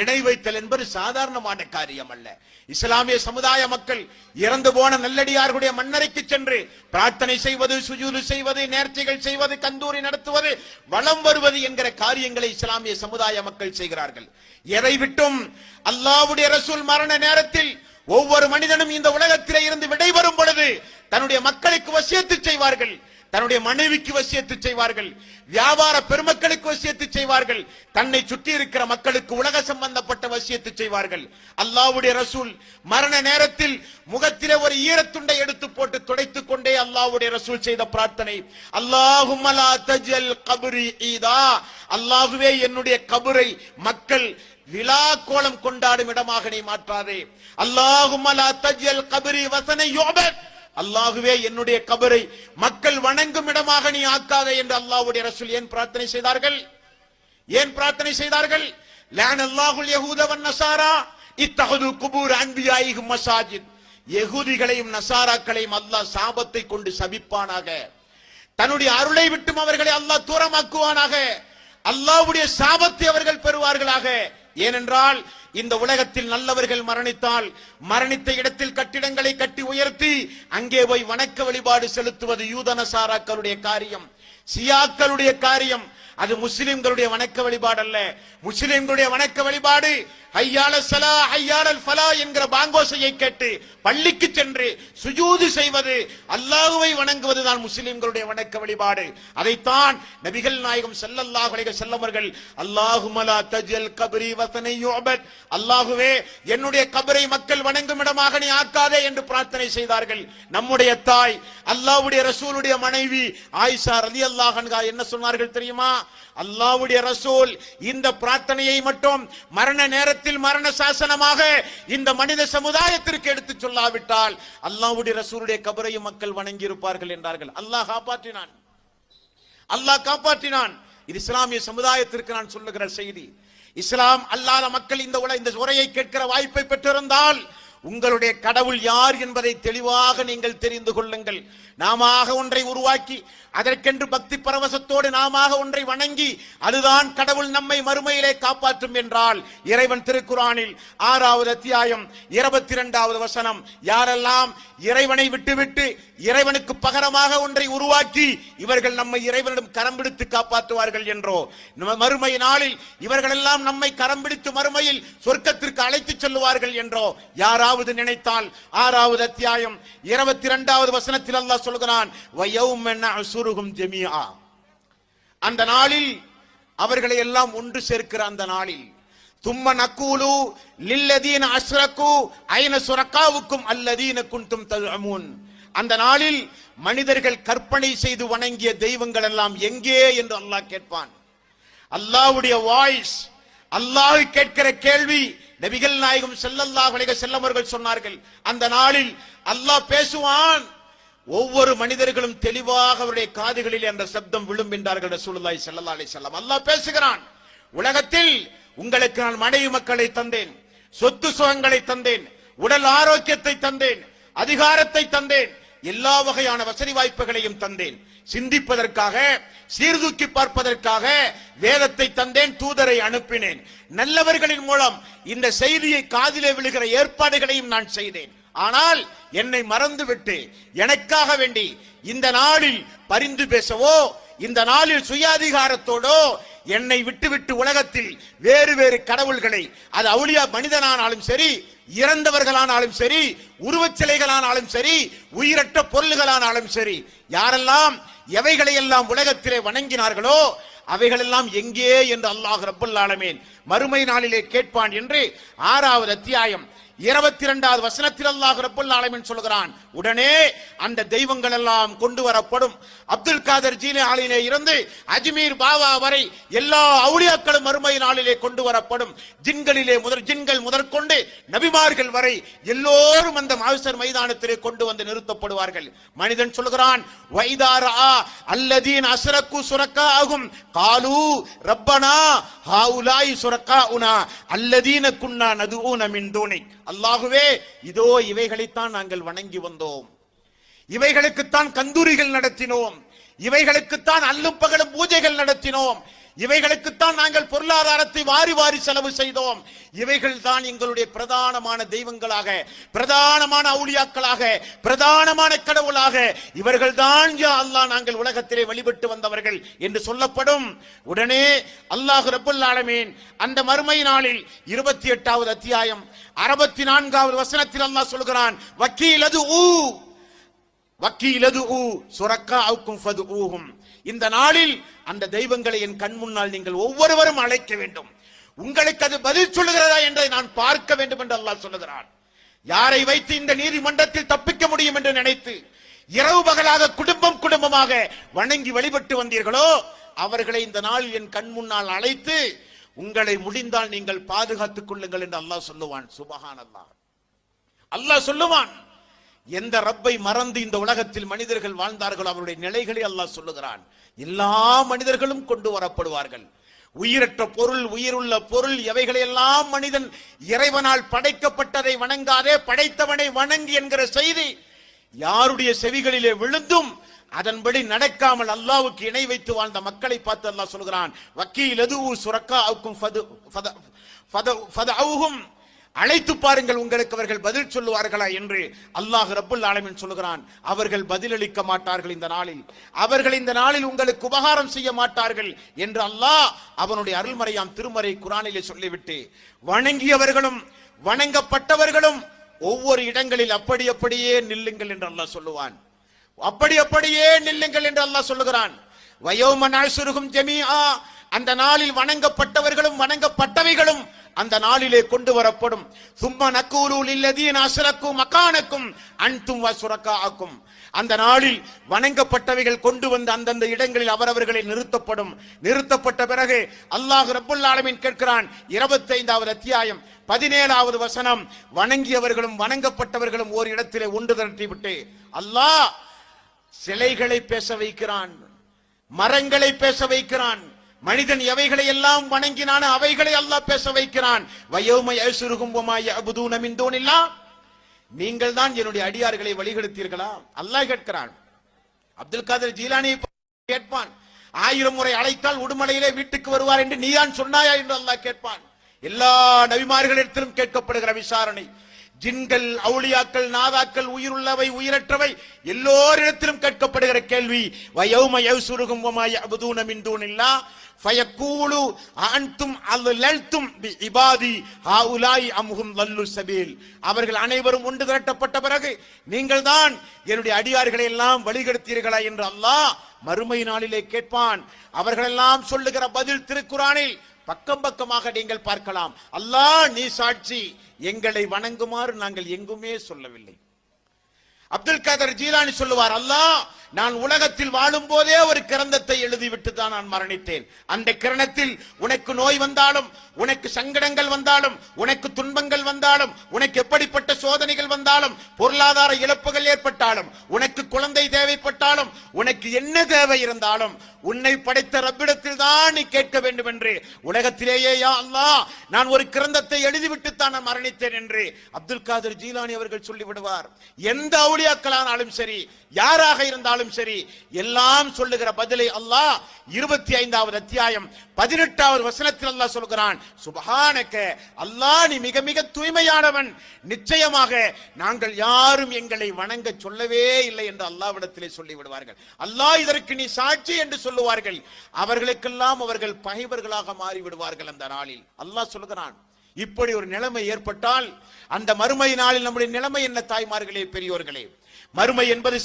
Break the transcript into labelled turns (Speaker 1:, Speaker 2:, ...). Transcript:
Speaker 1: இணை வைத்தல் என்பது சாதாரணமான காரியம் அல்ல. இஸ்லாமிய சமுதாய மக்கள் இறந்து போன நல்லடியார்களுடைய மண்ணறைக்கு சென்று பிரார்த்தனை செய்வது, சுஜூது செய்வது, நேர்ச்சைகள் செய்வது, கந்தூரி நடத்துவது, வலம் வருவது என்கிற காரியங்களை இஸ்லாமிய சமுதாய மக்கள் செய்கிறார்கள். எதை விட்டும் அல்லாஹ்வுடைய ரசூல் மரண நேரத்தில் ஒவ்வொரு மனிதனும் இந்த உலகத்திலே இருந்து விடைபெறும் பொழுது தன்னுடைய மக்களுக்கு வசியத்து செய்வார்கள், தன்னுடைய மனைவிக்கு வசியத்து செய்வார்கள், வியாபார பெருமக்களுக்கு வசியத்து செய்வார்கள், தன்னை சுற்றி இருக்கிற மக்களுக்கு உலக சம்பந்தப்பட்ட வசியத்து செய்வார்கள். அல்லாஹ்வுடைய ரசூல் மரண நேரத்தில் முகத்திலே ஒரு ஈரத்துண்டை எடுத்து போட்டு துடைத்துக் கொண்டே அல்லாஹ்வுடைய ரசூல் செய்த பிரார்த்தனை, அல்லாஹும்ம லா தஜல் கப்ரி ஈதா, அல்லாஹ்வே என்னுடைய கபரை மக்கள் விழா கோலம் கொண்டாடும் இடமாக நீ மாற்றாதே. அல்லாஹும்ம லா தஜல் கப்ரி வஸன யுபத், அல்லாஹுவே என்னுடைய கபரை மக்கள் வணங்கும் இடமாக நீ ஆக்காதே என்று அல்லாஹ்வுடைய ரசூல் ஏன் பிரார்த்தனை செய்தார்கள்? ஏன் பிரார்த்தனை செய்தார்கள்? லஅனல்லாஹுல் யஹூத வன் நஸாரா இத்தஹது குபூர் அன்பியாயிஹிம் மசாஜித், யஹூதிகளையும் நஸாராக்களையும் அல்லாஹ் சாபத்தை கொண்டு சபிப்பானாக, தன்னுடைய அருளை விட்டும் அவர்களை அல்லாஹ் தூரமாக்குவானாக, அல்லாஹ்வுடைய சாபத்தை அவர்கள் பெறுவார்களாக. ஏனென்றால் இந்த உலகத்தில் நல்லவர்கள் மரணித்தால் மரணித்த இடத்தில் கட்டிடங்களை கட்டி உயர்த்தி அங்கே போய் வணக்க வழிபாடு செலுத்துவது யூத நசாராக்களுடைய காரியம், சியாக்களுடைய காரியம். அது முஸ்லிம்களுடைய வணக்க வழிபாடு அல்ல. முஸ்லிம்களுடைய வணக்க வழிபாடு ஹய்யால ஸலா ஹய்யாலல் ஃபலா என்கிற பாங்கோசையை கேட்டு பள்ளிக்கு சென்று சுஜூது செய்வது, அல்லாஹ்வை வணங்குவதுதான் முஸ்லிம்களுடைய வணக்க வழிபாடு. அதைத்தான் நபிகள் நாயகம் ஸல்லல்லாஹு அலைஹி வஸல்லம் அவர்கள் அல்லாஹும்ம லா தஜல் கப்ரி வஸன யுபத், அல்லாஹ்வே என்னுடைய கபரை மக்கள் வணங்கும் இடமாக நீ ஆக்காதே என்று பிரார்த்தனை செய்தார்கள். நம்முடைய தாய் அல்லாஹ்வுடைய ரசூலுடைய மனைவி ஆயிஷா ரலியல்லாஹு அன்ஹா என்ன சொன்னார்கள் தெரியுமா? அல்லாஹ்வுடைய ரசூல் இந்த பிரார்த்தனையை மட்டும் மரண நேரத்தில் மரண சாசனமாக இந்த மனித சமுதாயத்திற்கு எடுத்து சொல்லாவிட்டால் அல்லாஹ்வுடைய ரசூலுடைய கபரையும் மக்கள் வணங்கி இருப்பார்கள் என்றார்கள். அல்லாஹ் காப்பாற்றினான், அல்லாஹ் காப்பாற்றினான். இது இஸ்லாமிய சமுதாயத்திற்கு நான் சொல்லுகிற செய்தி. இஸ்லாம் அல்லாத மக்கள் இந்த உரையை கேட்கிற வாய்ப்பை பெற்றிருந்தால் உங்களுடைய கடவுள் யார் என்பதை தெளிவாக நீங்கள் தெரிந்து கொள்ளுங்கள். நாம ஒன்றை உருவாக்கி அதற்கென்று பக்தி பரவசத்தோடு நாம ஒன்றை வணங்கி அதுதான் கடவுள் நம்மை மறுமையிலே காப்பாற்றும் என்றால் இறைவன் திருக்குரானில் 6வது அத்தியாயம் 22வது வசனம், யாரெல்லாம் இறைவனை விட்டுவிட்டு இறைவனுக்கு பகரமாக ஒன்றை உருவாக்கி இவர்கள் நம்மை இறைவனிடம் கரம் பிடித்து காப்பாற்றுவார்கள் என்றோ, மறுமை நாளில் இவர்கள் எல்லாம் நம்மை கரம் பிடித்து மறுமையில் சொர்க்கத்திற்கு அழைத்துச் செல்லுவார்கள் என்றோ யாராவது நினைத்தால் 6வது அத்தியாயம் 22வது வசனத்தில் அல்லாஹ் சொல்கிறான், அந்த நாளில் அவர்களை எல்லாம் ஒன்று சேர்க்கிற அந்த நாளில் தும்ம நக்கூலு லில்லதீன அஸ்ரகு ஐன சுரகாவுக்கும் அல்லதீன குன்தும் தஅமூன், அந்த நாளில் மனிதர்கள் கற்பனை செய்து வணங்கிய தெய்வங்கள் எல்லாம் எங்கே என்று அல்லாஹ் கேட்பான். அல்லாஹ்வுடைய வாய்ஸ், அல்லாஹ் கேட்கிற கேள்வி. நபிகள் நாயகம் ஸல்லல்லாஹு அலைஹி வஸல்லம் அவர்கள் சொன்னார்கள், அந்த நாளில் அல்லாஹ் பேசுவான், ஒவ்வொரு மனிதர்களும் தெளிவாக அவருடைய காதுகளில் அந்த சப்தம் விழும் என்றார்கள் ரசூலுல்லாஹி ஸல்லல்லாஹு அலைஹி வஸல்லம். அல்லாஹ் பேசுகிறான், உலகத்தில் உங்களுக்கு நான் மனைவி மக்களை தந்தேன், சொத்து சுகங்களை தந்தேன், உடல் ஆரோக்கியத்தை தந்தேன், அதிகாரத்தை தந்தேன், எல்லா வகையான வசதி வாய்ப்புகளையும் தந்தேன், சிந்திப்பதற்காக சீர்தூக்கி பார்ப்பதற்காக வேதத்தை தந்தேன், தூதரை அனுப்பினேன், நல்லவர்களின் மூலம் இந்த செய்தியை காதிலே விழுகிற ஏற்பாடுகளையும் நான் செய்தேன். ஆனால் என்னை மறந்துவிட்டு எனக்காக வேண்டி இந்த நாளில் பரிந்து பேசவோ இந்த நாளில் சுயாதிகாரத்தோடோ என்னை விட்டுவிட்டு உலகத்தில் வேறு வேறு கடவுள்களை, அது அவுலியா மனிதனானாலும் சரி, இறந்தவர்களானாலும் சரி, உருவச் சிலைகளானாலும் சரி, உயிரற்ற பொருள்களானாலும் சரி, யாரெல்லாம் எவைகளை எல்லாம் உலகத்திலே வணங்கினார்களோ அவைகளெல்லாம் எங்கே என்று அல்லாஹ் ரப்பல் ஆலமீன் மறுமை நாளிலே கேட்பான் என்று 6வது அத்தியாயம் 22வது வசனத்தில் அல்லாஹ் ரப்பல் ஆலமீன் சொல்கிறான். உடனே அந்த தெய்வங்கள் எல்லாம் கொண்டு வரப்படும். அப்துல் காதர் ஜீலானியிலே இருந்து அஜ்மீர் பாபா வரை எல்லா அவுலியாக்களும் மறுமை நாளிலே கொண்டு வரப்படும். ஜின்கள் முதற்கொண்டு நபிமார்கள் வரை எல்லோரும் அந்த மாஹ்ஷர் மைதானத்திலே கொண்டு வந்து நிறுத்தப்படுவார்கள். மனிதன் சொல்கிறான், வைதாரா அல்லதீன் அஸ்ரகு சுரகாஹும் காலு ரப்பனா ஹாஉலாய் சுரகாஉனா அல்லதீன குன்னா நதுஊன மின் தூனிக், அல்லாஹுவே இதோ இவைகளைத்தான் நாங்கள் வணங்கி வந்தோம், இவைகளுக்குத்தான் கந்தூரிகள் நடத்தினோம், இவைகளுக்குத்தான் அல்லும் பகலும் பூஜைகள் நடத்தினோம், இவைகளுக்குத்தான் நாங்கள் பொருளாதாரத்தை வாரி வாரி செலவு செய்தோம். இவைகள் தான் எங்களுடைய பிரதானமான தெய்வங்களாக, பிரதானமான அவுலியாக்களாக, பிரதானமான கடவுளாக இவர்கள் தான் யா அல்லாஹ் நாங்கள் உலகத்திலே வழிபட்டு வந்தவர்கள் என்று சொல்லப்படும். உடனே அல்லாஹ் ரப்பல் ஆலமீன் அந்த மறுமை நாளில் 28வது அத்தியாயம் 64வது வசனத்தில் அல்லாஹ் சொல்கிறான், வக்கீலது சுரக்காவுக்கும் ஃபதுஊஹும். இந்த நாளில் அந்த தெய்வங்களை என் கண் முன்னால் நீங்கள் ஒவ்வொருவரும் அழைக்க வேண்டும். உங்களுக்கு அது பதில் சொல்லுகிறதா என்பதை நான் பார்க்க வேண்டும் என்று அல்லாஹ் சொல்லுகிறான். யாரை வைத்து இந்த நீதிமன்றத்தில் தப்பிக்க முடியும் என்று நினைத்து இரவு பகலாக குடும்பமாக வணங்கி வழிபட்டு வந்தீர்களோ அவர்களை இந்த நாளில் என் கண் முன்னால் அழைத்து உங்களை முடிந்தால் நீங்கள் பாதுகாத்துக் கொள்ளுங்கள் என்று அல்லாஹ் சொல்லுவான். சுபஹானல்லாஹ். அல்லாஹ் சொல்லுவான். எந்த ரப்பை மறந்து இந்த உலகத்தில் மனிதர்கள் வாழ்ந்தார்களோ அவருடைய நிலைகளை அல்லாஹ் சொல்லுகிறான். எல்லா மனிதர்களும் கொண்டு வரப்படுவார்கள். உயிரற்ற பொருள், உயிருள்ள பொருள், எவைகளெல்லாம் மனிதன் இறைவனால் படைக்கப்பட்டதை வணங்காதே படைத்தவனை வணங்கி என்கிற செய்தி யாருடைய செவிகளிலே விழுந்தும் அதன்படி நடக்காமல் அல்லாஹ்வுக்கு இணை வைத்து வாழ்ந்த மக்களை பார்த்து அல்லாஹ் சொல்கிறான், வக்கீலது சுரக்காவுக்கும் ஃபதுஊஹும். அழைத்து பாருங்கள், உங்களுக்கு அவர்கள் பதில் சொல்லுவார்களா என்று அல்லாஹ் ரப்பல் ஆலமீன் சொல்லுகிறான். அவர்கள் பதிலளிக்க மாட்டார்கள் இந்த நாளில். அவர்கள் இந்த நாளில் உங்களுக்கு உபகாரம் செய்ய மாட்டார்கள் என்று அல்லாஹ் அவனுடைய அருள்மறையாம் திருமறை குர்ஆனிலே சொல்லிவிட்டு வணங்கியவர்களும் வணங்கப்பட்டவர்களும் ஒவ்வொரு இடங்களில் அப்படியே நில்லுங்கள் என்று அல்லாஹ் சொல்லுவான். அப்படியே நில்லுங்கள் என்று அல்லாஹ் சொல்லுகிறான். வயௌம நஹ்ஷுருஹும் ஜமீஆ. அந்த நாளில் வணங்கப்பட்டவர்களும் வணங்கப்பட்டவைகளும் அந்த நாளிலே கொண்டு வரப்படும். சும்ம நக்கூலு லில்லதீன அஸ்ரகு மகானக்கும் அன்தும் வசுரகாஅக்கும். அந்த நாளில் வணங்கப்பட்டவைகள் கொண்டு வந்த அந்தந்த இடங்களில் அவரவர்களை நிறுத்தப்படும். நிறுத்தப்பட்ட பிறகு அல்லாஹ் ரப்பல் ஆலமீன் கேட்கிறான். 25வது அத்தியாயம் 17வது வசனம். வணங்கியவர்களும் வணங்கப்பட்டவர்களும் ஒரு இடத்திலே ஒன்று திரட்டி விட்டு அல்லாஹ் சிலைகளை பேச வைக்கிறான், மரங்களை பேச வைக்கிறான். மனிதன் எவைகளை எல்லாம் வணங்கினான அவைகளை அல்லாஹ் பேச வைக்கிறான். வயௌம யஸ்ருஹும் வமா யஅபுதூன மின் தூனில்லாஹ். நீங்கள் தான் என்னுடைய அடியார்களை வழிகெடுத்தீர்களா? அல்லாஹ் கேட்கிறான். அப்துல் காதர் ஜீலானி கேட்பான். 1000 முறை அழைத்தால் உடுமலையிலே வீட்டுக்கு வருவார் என்று நீதான் சொன்னாயா என்று அல்லாஹ் கேட்பான். எல்லா நபிமார்களிடத்திலும் கேட்கப்படுகிற விசாரணை. ஜின்கள், அவுலியாக்கள், நாதாக்கள், உயிருள்ளவை உயிரற்றவை எல்லோரிடத்திலும் கேட்கப்படுகிற கேள்வி. வயௌம யஸ்ருஹும் வமா யஅபுதூன மின் தூனில்லாஹ் ஃபயக்கூலு அன்தும் அல்லல்தும் பிஇபாதி ஹாஉலாய் அம்ஹும் லல்லு சபீல். அவர்கள் அனைவரும் ஒன்று திரட்டப்பட்ட பிறகு நீங்கள் தான் என்னுடைய அடியார்களை எல்லாம் வழிகெடுத்தீர்களா என்று அல்லாஹ் மறுமை நாளிலே கேட்பான். அவர்களெல்லாம் சொல்லுகிற பதில் திருக்குர்ஆனில் பக்கமாக நீங்கள் பார்க்கலாம். அல்லாஹ் நீ சாட்சி, எங்களை வணங்குமாறு நாங்கள் எங்குமே சொல்லவில்லை. அப்துல் காதர் ஜீலானி சொல்லுவார், அல்லாஹ் நான் உலகத்தில் வாழும் போதே ஒரு கிரந்தத்தை எழுதிவிட்டு தான் நான் மரணித்தேன். அந்த கிரணத்தில் உனக்கு நோய் வந்தாலும், உனக்கு சங்கடங்கள் வந்தாலும், உனக்கு துன்பங்கள் வந்தாலும், உனக்கு எப்படிப்பட்ட சோதனைகள் வந்தாலும், பொருளாதார இழப்புகள் ஏற்பட்டாலும், உனக்கு குழந்தை தேவைப்பட்டாலும், உனக்கு என்ன தேவை இருந்தாலும் உன்னை படைத்த ரப்பிடத்தில் தான் நீ கேட்க வேண்டும் என்று உலகத்திலேயே யா அல்லாஹ் நான் ஒரு கிரந்தத்தை எழுதிவிட்டு தான் நான் மரணித்தேன் என்று அப்துல் காதர் ஜீலானி அவர்கள் சொல்லிவிடுவார். எந்த அவுலியாக்களானாலும் சரி, யாராக இருந்தாலும் சரி, எல்லாம் சொல்லுகிற பதிலை அல்லாஹ் 25வது அத்தியாயம் 18வது வசனத்தில் அல்லாஹ் சொல்கிறான். சுப்ஹானக, அல்லாஹ் நீ மிக மிக தூய்மையானவன். நிச்சயமாக நாங்கள் யாரும் எங்களை வணங்க சொல்லவே இல்லை என்று அல்லாஹ்விடத்திலே சொல்லி விடுவார்கள். அல்லாஹ் இதற்கு நீ சாட்சி என்று சொல்லுவார்கள். அவர்களுக்கெல்லாம் அவர்கள் பகைவர்களாக மாறி விடுவார்கள். அந்த நாளில் அல்லாஹ் சொல்கிறான். இப்படி ஒரு நிலைமை ஏற்பட்டால் அந்த மறுமை நாளில் நம்முடைய நிலைமை என்ன தாய்மார்களே, பெரியோர்களே? மறுமை என்பது